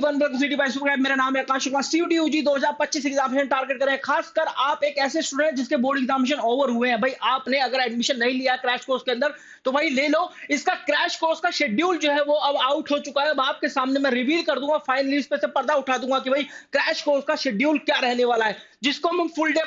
Everyone, welcome city by super. मेरा नाम है Akash Shukla. CUET UG 2025 examination target करें, खासकर आप एक ऐसे स्टूडेंट जिसके बोर्ड एग्जामिनेशन ओवर हुए हैं। भाई आपने अगर एडमिशन नहीं लिया क्रैश कोर्स के अंदर तो भाई ले लो। इसका क्रैश कोर्स का शेड्यूल जो है वो अब आउट हो चुका है। अब आपके सामने मैं रिवील कर दूंगा, फाइनली इस पे से पर्दा उठा दूंगा कि भाई क्रैश कोर्स का शेड्यूल क्या रहने वाला है, जिसको हम फुल डे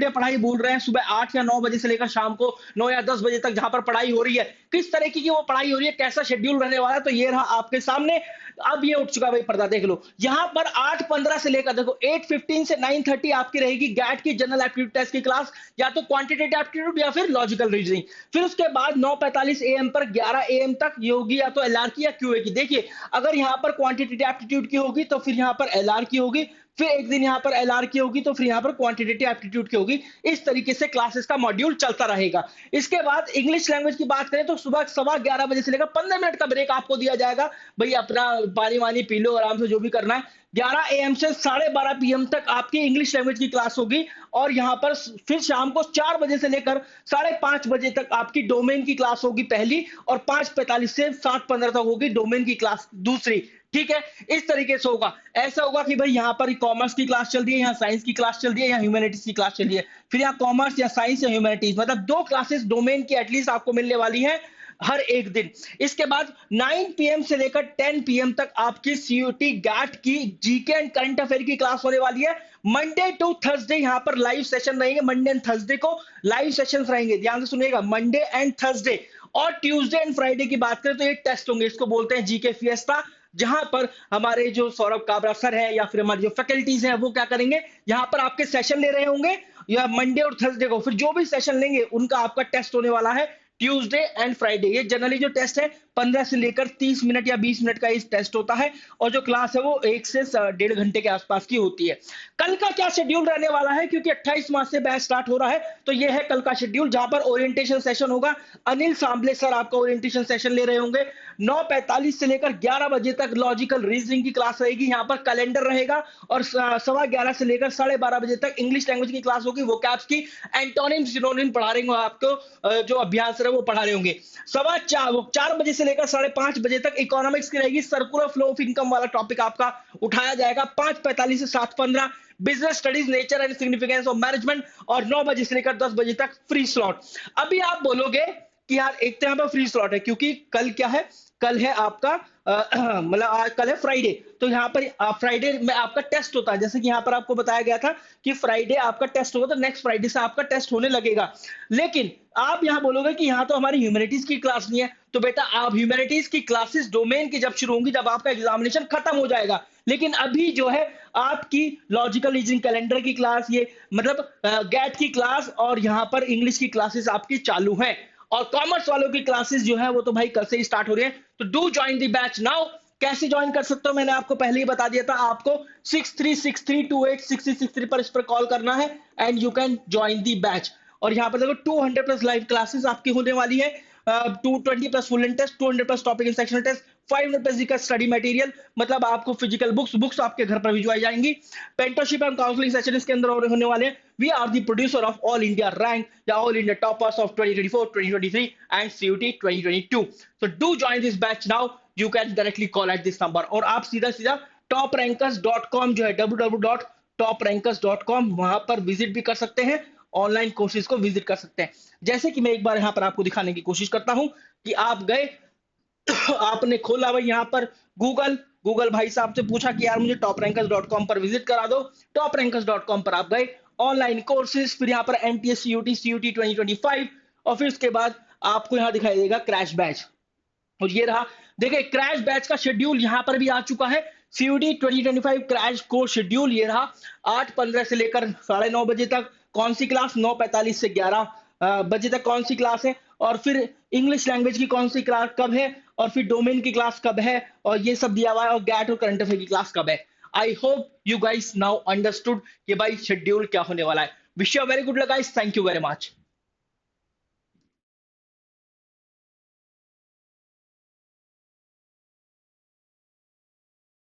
पढ़ाई बोल रहे हैं। सुबह 8 या 9 बजे से लेकर शाम को 9 या 10 बजे तक जहां पर पढ़ाई हो रही है, किस तरह की वो पढ़ाई हो रही है, कैसा शेड्यूल रहने वाला है, तो ये रहा आपके सामने। अब ये उठ चुका भाई पर्दा, देख लो। यहां पर 8:15 से लेकर देखो 8:15 से 9:30 आपकी रहेगी गैट की जनरल एप्टीट्यूड टेस्ट की क्लास, या तो क्वांटिटेटिव एप्टीट्यूड या फिर लॉजिकल रीजनिंग। फिर उसके बाद 9:45 AM पर 11 AM तक ये होगी या तो एलआर की या क्यूए की। देखिए, अगर यहां पर क्वांटिटेटिव एप्टीट्यूड की होगी तो फिर यहां पर एलआर की होगी, फिर एक दिन यहां पर एलआर की होगी तो फिर यहां पर क्वांटिटेटिव एप्टीट्यूड की होगी। इस तरीके से क्लासेस का मॉड्यूल चलता रहेगा। इसके बाद इंग्लिश लैंग्वेज की बात करें तो सुबह 11:15 बजे से लेकर 15 मिनट का ब्रेक आपको दिया जाएगा। भाई अपना पानी वानी पी लो, आराम से जो भी करना है। 11 AM से 12:30 PM तक आपकी इंग्लिश लैंग्वेज की क्लास होगी, और यहां पर फिर शाम को 4 बजे से लेकर 5:30 बजे तक आपकी डोमेन की क्लास होगी पहली, और 5:45 से 7:15 तक होगी डोमेन की क्लास दूसरी। ठीक है, इस तरीके से होगा। ऐसा होगा कि भाई यहाँ पर कॉमर्स की क्लास चल रही है, यहाँ साइंस की क्लास चल रही है, यहाँ ह्यूमैनिटीज की क्लास चल रही है, फिर यहाँ कॉमर्स या साइंस या ह्यूमैनिटीज, मतलब 2 क्लासेस डोमेन की एटलीस्ट आपको मिलने वाली है हर एक दिन। इसके बाद 9 PM से लेकर 10 PM तक आपकी सीयूटी गैट की जीके एंड करंट अफेयर की क्लास होने वाली है। मंडे टू थर्सडे यहाँ पर लाइव सेशन रहेंगे। मंडे एंड थर्सडे को लाइव सेशंस रहेंगे, ध्यान से सुनिएगा, मंडे एंड थर्सडे। और ट्यूसडे एंड फ्राइडे की बात करें तो ये टेस्ट होंगे, इसको बोलते हैं जीके फिएस्टा, जहां पर हमारे जो सौरभ काबरा सर है या फिर हमारी जो फैकल्टीज हैं वो क्या करेंगे, यहां पर आपके सेशन ले रहे होंगे या मंडे और थर्सडे को। फिर जो भी सेशन लेंगे उनका आपका टेस्ट होने वाला है ट्यूसडे एंड फ्राइडे। ये जनरली जो टेस्ट है 15 से लेकर 30 मिनट या 20 मिनट का इस टेस्ट होता है, और जो क्लास है वो 1 से 1.5 घंटे के आसपास की होती है। कल का क्या शेड्यूल रहने वाला है, क्योंकि 28 मार्च से बैच स्टार्ट हो रहा है, तो ये है कल का शेड्यूल, जहां पर ओरिएंटेशन सेशन होगा। अनिल सांबले सर आपका ओरिएंटेशन सेशन ले रहे होंगे। 9:45 से लेकर 11 बजे तक लॉजिकल रीजनिंग की क्लास रहेगी, यहाँ पर कैलेंडर रहेगा। और 11:15 से लेकर 12:30 बजे तक इंग्लिश लैंग्वेज की क्लास होगी, वोकैब्स की, एंटोनिम सिनोनिम पढ़ा रहे होंगे आपको, जो अभ्यास है वो पढ़ा रहे होंगे। 4 बजे से लेकर 5:30 बजे तक इकोनॉमिक्स की रहेगी, सर्कुलर फ्लो ऑफ इनकम वाला टॉपिक आपका उठाया जाएगा। 5:45 से 7:15 business studies, nature and significance of management, और 9 बजे से लेकर 10 बजे तक फ्री स्लॉट। अभी आप बोलोगे कि यार एक तो यहाँ पर फ्री स्लॉट है, क्योंकि कल क्या है, कल है आपका मतलब कल है फ्राइडे, तो यहाँ पर फ्राइडे में आपका टेस्ट होता है। जैसे कि यहाँ पर आपको बताया गया था कि फ्राइडे आपका टेस्ट होगा, तो नेक्स्ट फ्राइडे से आपका टेस्ट होने लगेगा। लेकिन आप यहाँ बोलोगे कि यहाँ तो हमारी ह्यूमैनिटीज की क्लास नहीं है, तो बेटा आप ह्यूमैनिटीज की क्लासेस डोमेन की जब शुरू होंगी, जब आपका एग्जामिनेशन खत्म हो जाएगा। लेकिन अभी जो है आपकी लॉजिकल रीजनिंग कैलेंडर की क्लास, ये मतलब गैट की क्लास, और यहाँ पर इंग्लिश की क्लासेस आपकी चालू हैं। और कॉमर्स वालों की क्लासेस जो है वो तो भाई कल से ही स्टार्ट हो रही है। तो do join the batch now. कैसे ज्वाइन कर सकते हो मैंने आपको पहले ही बता दिया था। आपको 6363286063 पर इस पर कॉल करना है, and you can join the batch. और यहाँ पर देखो 200 प्लस लाइव क्लासेस आपकी होने वाली है, 220 plus full and test, 200 plus topic and sectional test, 500 plus का स्टडी मटेरियल, मतलब आपको फिजिकल बुक्स आपके घर पर भिजवाई जाएंगी। पेंटरशिप एंड काउंसलिंग सेशन इसके अंदर होने वाले हैं। We are the producer of all India rank या all India toppers of 2024, 2023 and CUET 2022। So do join this batch now. You can directly call at this number, और आप सीधा toprankers.com जो है www.toprankers.com, वहां पर विजिट भी कर सकते हैं, ऑनलाइन कोर्सेज को विजिट कर सकते हैं। जैसे कि मैं एक बार यहाँ पर आपको दिखाने की कोशिश करता हूं कि आप गए आपने खोला भाई यहाँ पर गूगल भाई साहब से पूछा कि यार मुझे toprankers.com पर विजिट करा दो। toprankers.com पर आप गए, ऑनलाइन कोर्सेज, फिर यहाँ पर एमटीएस सीयूटी 2025, और फिर उसके बाद आपको यहाँ दिखाई देगा क्रैश बैच। और ये रहा, देखिए क्रैश बैच का शेड्यूल यहाँ पर भी आ चुका है। सीयूटी 2025 क्रैश कोर्स शेड्यूल ये रहा। 8:15 से लेकर 9:30 बजे तक कौन सी क्लास, 9:45 से 11 बजे तक कौन सी क्लास है, और फिर इंग्लिश लैंग्वेज की कौन सी क्लास कब है, और फिर डोमेन की क्लास कब है, और ये सब दिया हुआ है, और गैट और करंट अफेयर की क्लास कब है। I hope you guys now understood कि भाई शेड्यूल क्या होने वाला है। Wish you very good luck guys, thank you very much.